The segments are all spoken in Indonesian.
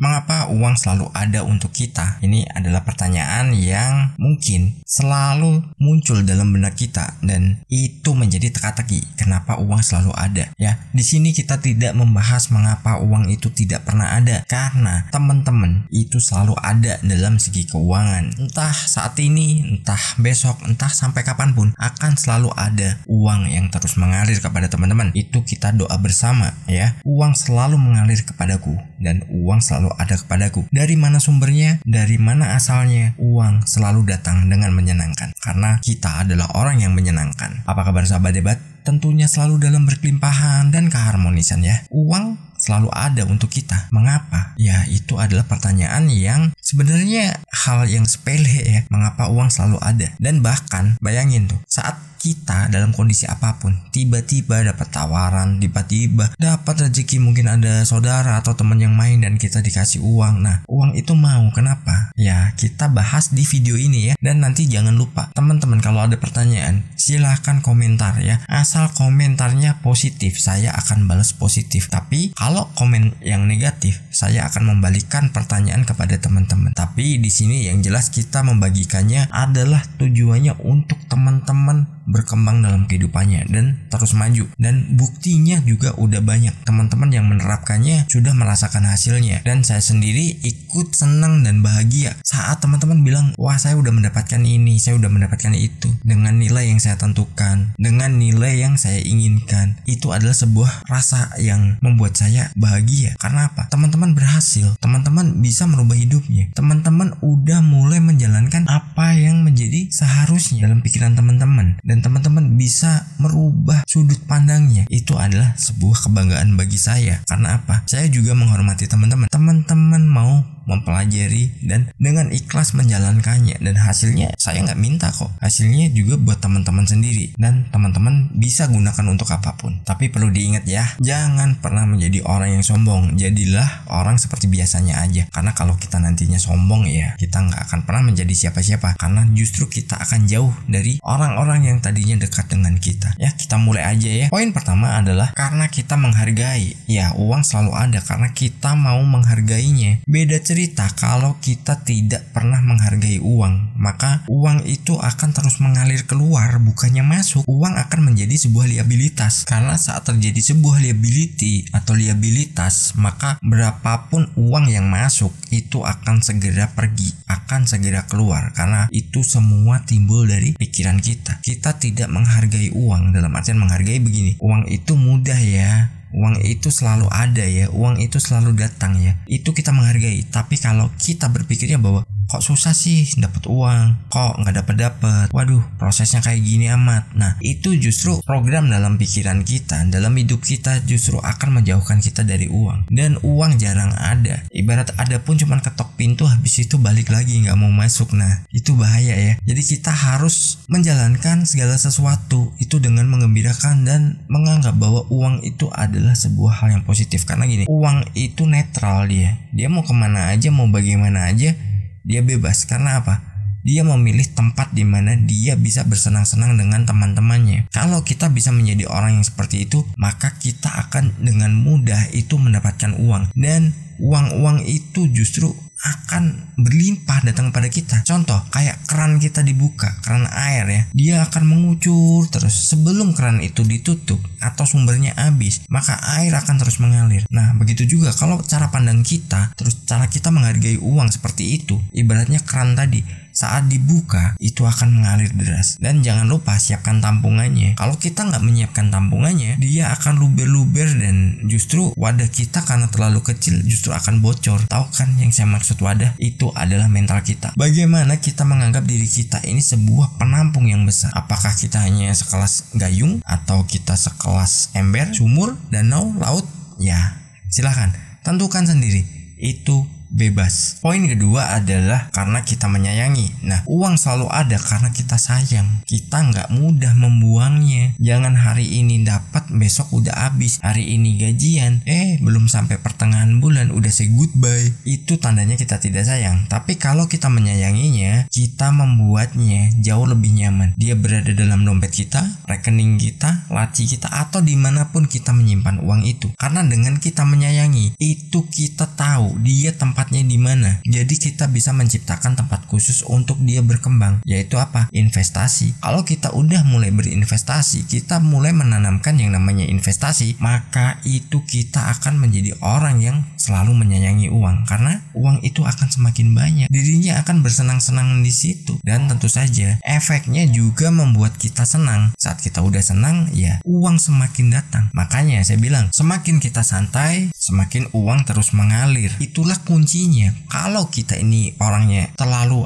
Mengapa uang selalu ada untuk kita? Ini adalah pertanyaan yang mungkin selalu muncul dalam benak kita dan itu menjadi teka-teki. Kenapa uang selalu ada? Ya, di sini kita tidak membahas mengapa uang itu tidak pernah ada, karena teman-teman itu selalu ada dalam segi keuangan. Entah saat ini, entah besok, entah sampai kapanpun akan selalu ada uang yang terus mengalir kepada teman-teman. Itu kita doa bersama ya. Uang selalu mengalir kepadaku dan uang selalu ada kepadaku. Dari mana sumbernya? Dari mana asalnya? Uang selalu datang dengan menyenangkan karena kita adalah orang yang menyenangkan. Apa kabar sahabat debat? Tentunya selalu dalam berkelimpahan dan keharmonisan ya. Uang selalu ada untuk kita. Mengapa? Ya, itu adalah pertanyaan yang sebenarnya hal yang sepele ya. Mengapa uang selalu ada? Dan bahkan bayangin tuh, saat kita dalam kondisi apapun, tiba-tiba dapat tawaran, tiba-tiba dapat rezeki, mungkin ada saudara atau teman yang main dan kita dikasih uang. Nah, uang itu mau, kenapa? Ya, kita bahas di video ini ya. Dan nanti jangan lupa, teman-teman kalau ada pertanyaan, silahkan komentar ya. Asal komentarnya positif, saya akan balas positif. Tapi kalau komen yang negatif, saya akan membalikan pertanyaan kepada teman-teman. Tapi di sini yang jelas kita membagikannya adalah tujuannya untuk teman-teman berkembang dalam kehidupannya dan terus maju, dan buktinya juga udah banyak teman-teman yang menerapkannya sudah merasakan hasilnya, dan saya sendiri ikut senang dan bahagia saat teman-teman bilang, wah saya udah mendapatkan ini, saya udah mendapatkan itu dengan nilai yang saya tentukan, dengan nilai yang saya inginkan. Itu adalah sebuah rasa yang membuat saya bahagia. Karena apa? Teman-teman berhasil, teman-teman bisa merubah hidupnya, teman-teman udah mulai menjalankan apa yang menjadi seharusnya dalam pikiran teman-teman, dan teman-teman bisa merubah sudut pandangnya. Itu adalah sebuah kebanggaan bagi saya. Karena apa? Saya juga menghormati teman-teman. Teman-teman mau mempelajari dan dengan ikhlas menjalankannya, dan hasilnya saya nggak minta kok, hasilnya juga buat teman-teman sendiri dan teman-teman bisa gunakan untuk apapun. Tapi perlu diingat ya, jangan pernah menjadi orang yang sombong. Jadilah orang seperti biasanya aja, karena kalau kita nantinya sombong ya kita nggak akan pernah menjadi siapa-siapa, karena justru kita akan jauh dari orang-orang yang tadinya dekat dengan kita. Ya, kita mulai aja ya. Poin pertama adalah karena kita menghargai. Ya, uang selalu ada karena kita mau menghargainya. Beda cerita kalau kita tidak pernah menghargai uang, maka uang itu akan terus mengalir keluar, bukannya masuk. Uang akan menjadi sebuah liabilitas, karena saat terjadi sebuah liability atau liabilitas, maka berapapun uang yang masuk itu akan segera pergi, akan segera keluar, karena itu semua timbul dari pikiran kita. Kita tidak menghargai uang, dalam artian menghargai begini, uang itu mudah ya, uang itu selalu ada ya, uang itu selalu datang ya, itu kita menghargai. Tapi kalau kita berpikirnya bahwa kok susah sih dapat uang, kok nggak dapat, waduh prosesnya kayak gini amat, nah itu justru program dalam pikiran kita, dalam hidup kita justru akan menjauhkan kita dari uang. Dan uang jarang ada, ibarat ada pun cuman ketok pintu, habis itu balik lagi nggak mau masuk. Nah itu bahaya ya. Jadi kita harus menjalankan segala sesuatu itu dengan menggembirakan dan menganggap bahwa uang itu adalah sebuah hal yang positif. Karena gini, uang itu netral, dia mau kemana aja, mau bagaimana aja, dia bebas. Karena apa? Dia memilih tempat di mana dia bisa bersenang-senang dengan teman-temannya. Kalau kita bisa menjadi orang yang seperti itu, maka kita akan dengan mudah itu mendapatkan uang, dan uang-uang itu justru akan berlimpah datang pada kita. Contoh kayak keran kita dibuka, keran air ya, dia akan mengucur terus. Sebelum keran itu ditutup atau sumbernya habis, maka air akan terus mengalir. Nah begitu juga kalau cara pandang kita, terus cara kita menghargai uang seperti itu. Ibaratnya keran tadi, saat dibuka itu akan mengalir deras. Dan jangan lupa siapkan tampungannya. Kalau kita nggak menyiapkan tampungannya, dia akan luber-luber, dan justru wadah kita karena terlalu kecil justru akan bocor. Tahu kan yang saya maksud wadah? Itu adalah mental kita. Bagaimana kita menganggap diri kita ini sebuah penampung yang besar. Apakah kita hanya sekelas gayung, atau kita sekelas ember, sumur, danau, laut? Ya silahkan tentukan sendiri. Itu bebas. Poin kedua adalah karena kita menyayangi. Nah, uang selalu ada karena kita sayang. Kita nggak mudah membuangnya. Jangan hari ini dapat, besok udah habis. Hari ini gajian, belum sampai pertengahan bulan udah say goodbye. Itu tandanya kita tidak sayang. Tapi kalau kita menyayanginya, kita membuatnya jauh lebih nyaman. Dia berada dalam dompet kita, rekening kita, laci kita, atau dimanapun kita menyimpan uang itu. Karena dengan kita menyayangi, itu kita tahu dia tempatnya di mana. Jadi kita bisa menciptakan tempat khusus untuk dia berkembang, yaitu apa? Investasi. Kalau kita udah mulai berinvestasi, kita mulai menanamkan yang namanya investasi, maka itu kita akan menjadi orang yang selalu menyayangi uang. Karena uang itu akan semakin banyak, dirinya akan bersenang-senang di situ. Dan tentu saja efeknya juga membuat kita senang. Saat kita udah senang, ya uang semakin datang. Makanya saya bilang, semakin kita santai, semakin uang terus mengalir. Itulah kuncinya. Kalau kita ini orangnya terlalu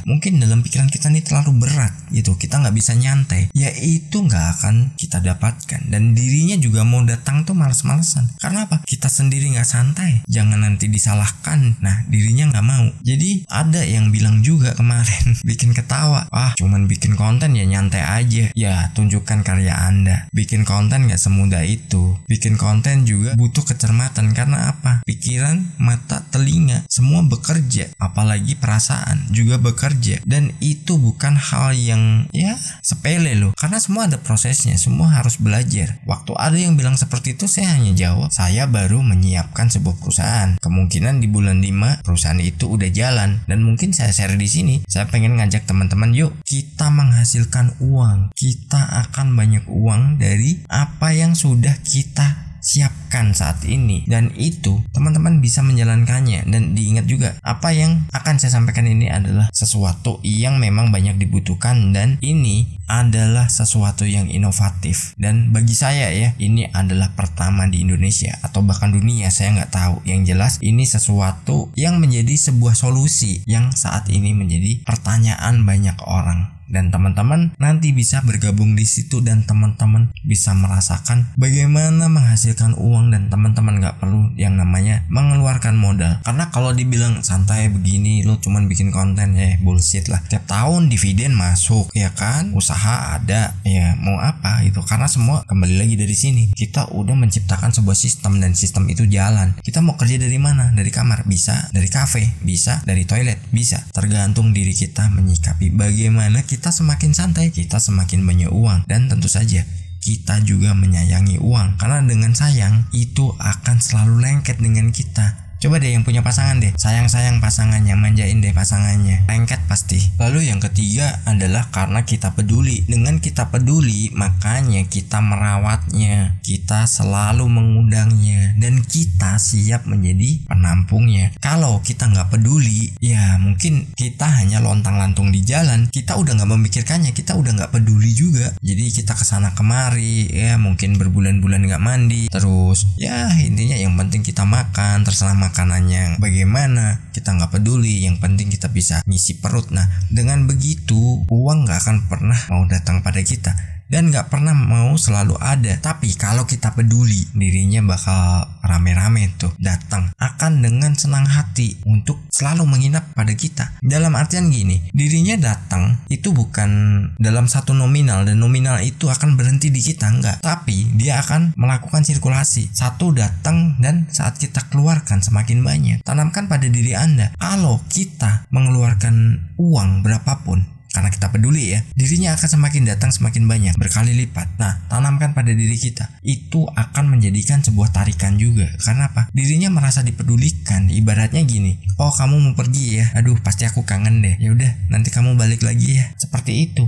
mungkin dalam pikiran kita ini terlalu berat gitu, kita nggak bisa nyantai, ya itu nggak akan kita dapatkan. Dan dirinya juga mau datang tuh males-malesan. Karena apa? Kita sendiri nggak santai, jangan nanti disalahkan. Nah, dirinya nggak mau. Jadi ada yang bilang juga kemarin bikin ketawa, cuman bikin konten ya nyantai aja. Ya, tunjukkan karya Anda. Bikin konten nggak semudah itu. Bikin konten juga butuh kecermatan. Karena apa? Pikiran, mata, telinga semua bekerja, apalagi perasaan juga bekerja. Dan itu bukan hal yang sepele loh, karena semua ada prosesnya, semua harus belajar. Waktu ada yang bilang seperti itu, saya hanya jawab, saya baru menyiapkan sebuah perusahaan. Kemungkinan di bulan 5 perusahaan itu udah jalan. Dan mungkin saya share di sini, saya pengen ngajak teman-teman, yuk kita menghasilkan uang. Kita akan banyak uang dari apa yang sudah kita siapkan saat ini, dan itu teman-teman bisa menjalankannya. Dan diingat juga, apa yang akan saya sampaikan ini adalah sesuatu yang memang banyak dibutuhkan, dan ini adalah sesuatu yang inovatif. Dan bagi saya ini adalah pertama di Indonesia atau bahkan dunia, saya nggak tahu. Yang jelas ini sesuatu yang menjadi sebuah solusi yang saat ini menjadi pertanyaan banyak orang. Dan teman-teman nanti bisa bergabung di situ, dan teman-teman bisa merasakan bagaimana menghasilkan uang, dan teman-teman nggak perlu yang namanya mengeluarkan modal. Karena kalau dibilang santai begini, lo cuman bikin konten, bullshit lah. Tiap tahun dividen masuk, ya kan? Usaha ada, ya mau apa itu? Karena semua kembali lagi dari sini. Kita udah menciptakan sebuah sistem, dan sistem itu jalan. Kita mau kerja dari mana? Dari kamar, bisa. Dari kafe, bisa. Dari toilet, bisa. Tergantung diri kita menyikapi. Bagaimana kita semakin santai, kita semakin banyak uang. Dan tentu saja kita juga menyayangi uang, karena dengan sayang itu akan selalu lengket dengan kita. Coba deh yang punya pasangan deh, sayang-sayang pasangannya, manjain deh pasangannya, lengket pasti. Lalu yang ketiga adalah karena kita peduli. Dengan kita peduli, makanya kita merawatnya, kita selalu mengundangnya, dan kita siap menjadi penampungnya. Kalau kita nggak peduli, ya mungkin kita hanya lontang-lantung di jalan, kita udah nggak memikirkannya, kita udah nggak peduli juga. Jadi kita kesana kemari, ya mungkin berbulan-bulan nggak mandi, terus ya intinya yang penting kita makan, terserah makanannya bagaimana, kita nggak peduli, yang penting kita bisa ngisi perut. Nah, dengan begitu uang nggak akan pernah mau datang pada kita, dan gak pernah mau selalu ada. Tapi kalau kita peduli, dirinya bakal rame-rame tuh datang, akan dengan senang hati untuk selalu menginap pada kita. Dalam artian gini, dirinya datang itu bukan dalam satu nominal, dan nominal itu akan berhenti di kita, enggak. Tapi dia akan melakukan sirkulasi. Satu datang, dan saat kita keluarkan semakin banyak. Tanamkan pada diri Anda, kalau kita mengeluarkan uang berapapun, karena kita peduli ya, dirinya akan semakin datang semakin banyak, berkali lipat. Nah, tanamkan pada diri kita, itu akan menjadikan sebuah tarikan juga. Karena apa? Dirinya merasa dipedulikan. Ibaratnya gini, oh kamu mau pergi ya, aduh pasti aku kangen deh, ya udah nanti kamu balik lagi ya. Seperti itu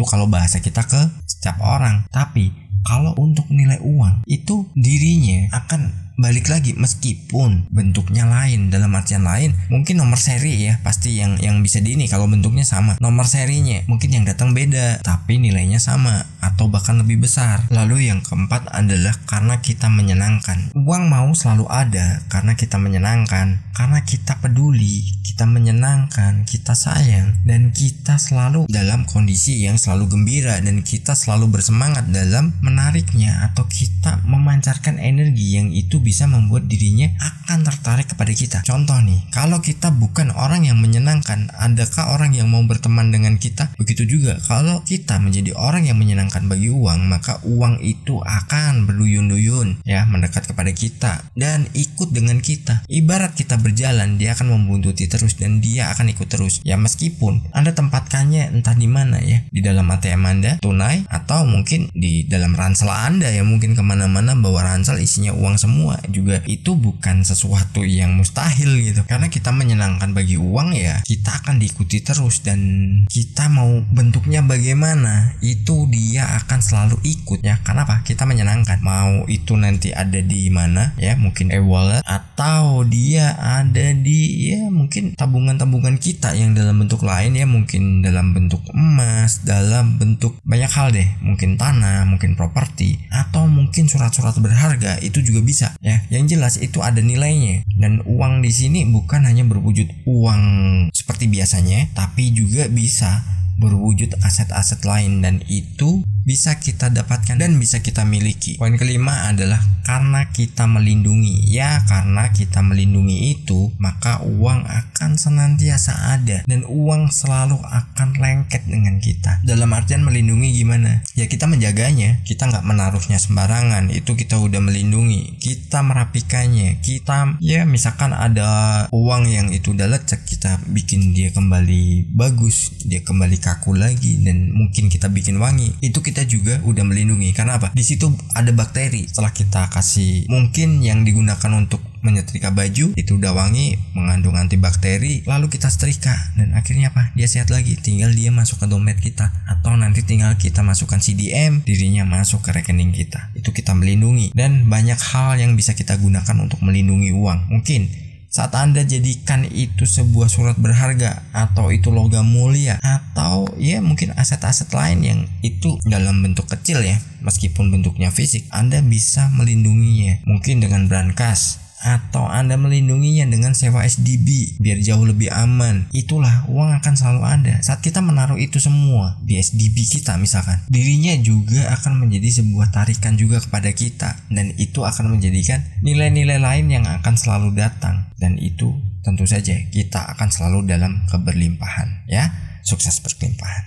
kalau bahasa kita ke setiap orang. Tapi kalau untuk nilai uang, itu dirinya akan balik lagi meskipun bentuknya lain. Dalam artian lain, mungkin nomor seri ya, pasti yang bisa di ini kalau bentuknya sama. Nomor serinya mungkin yang datang beda, tapi nilainya sama atau bahkan lebih besar. Lalu yang keempat adalah karena kita menyenangkan. Uang mau selalu ada karena kita menyenangkan, karena kita peduli, kita menyenangkan, kita sayang, dan kita selalu dalam kondisi yang selalu gembira, dan kita selalu bersemangat dalam menariknya, atau kita memancarkan energi yang itu bisa bisa membuat dirinya akan tertarik kepada kita. Contoh nih, kalau kita bukan orang yang menyenangkan, adakah orang yang mau berteman dengan kita? Begitu juga kalau kita menjadi orang yang menyenangkan bagi uang, maka uang itu akan berduyun-duyun ya mendekat kepada kita dan ikut dengan kita. Ibarat kita berjalan, dia akan membuntuti terus dan dia akan ikut terus. Ya meskipun Anda tempatkannya entah di mana ya, di dalam ATM Anda tunai atau mungkin di dalam ransel Anda ya, mungkin kemana-mana bawa ransel isinya uang semua, juga itu bukan sesuatu yang mustahil gitu. Karena kita menyenangkan bagi uang ya, kita akan diikuti terus, dan kita mau bentuknya bagaimana itu dia akan selalu ikut ya. Kenapa? Kita menyenangkan. Mau itu nanti ada di mana ya, mungkin e-wallet atau dia ada di ya mungkin tabungan-tabungan kita yang dalam bentuk lain ya, mungkin dalam bentuk emas, dalam bentuk banyak hal deh, mungkin tanah, mungkin properti, atau mungkin surat-surat berharga, itu juga bisa ya. Yang jelas itu ada nilainya. Dan uang di sini bukan hanya berwujud uang seperti biasanya, tapi juga bisa berwujud aset-aset lain, dan itu bisa kita dapatkan dan bisa kita miliki. Poin kelima adalah karena kita melindungi. Ya, karena kita melindungi itu, maka uang akan senantiasa ada dan uang selalu akan lengket dengan kita. Dalam artian melindungi gimana? Ya kita menjaganya, kita nggak menaruhnya sembarangan, itu kita udah melindungi. Kita merapikannya, kita ya misalkan ada uang yang itu udah lecek, kita bikin dia kembali bagus, dia kembali kaku lagi, dan mungkin kita bikin wangi. Itu kita juga udah melindungi. Karena apa? Di situ ada bakteri. Setelah kita kasih, mungkin yang digunakan untuk menyetrika baju itu udah wangi, mengandung antibakteri, lalu kita setrika dan akhirnya apa? Dia sehat lagi. Tinggal dia masuk ke dompet kita, atau nanti tinggal kita masukkan CDM, dirinya masuk ke rekening kita. Itu kita melindungi. Dan banyak hal yang bisa kita gunakan untuk melindungi uang. Mungkin saat Anda jadikan itu sebuah surat berharga, atau itu logam mulia, atau ya mungkin aset-aset lain yang itu dalam bentuk kecil ya, meskipun bentuknya fisik, Anda bisa melindunginya. Mungkin dengan brankas, atau Anda melindunginya dengan sewa SDB biar jauh lebih aman. Itulah, uang akan selalu ada. Saat kita menaruh itu semua di SDB kita misalkan, dirinya juga akan menjadi sebuah tarikan juga kepada kita, dan itu akan menjadikan nilai-nilai lain yang akan selalu datang, dan itu tentu saja kita akan selalu dalam keberlimpahan ya. Sukses berlimpahan.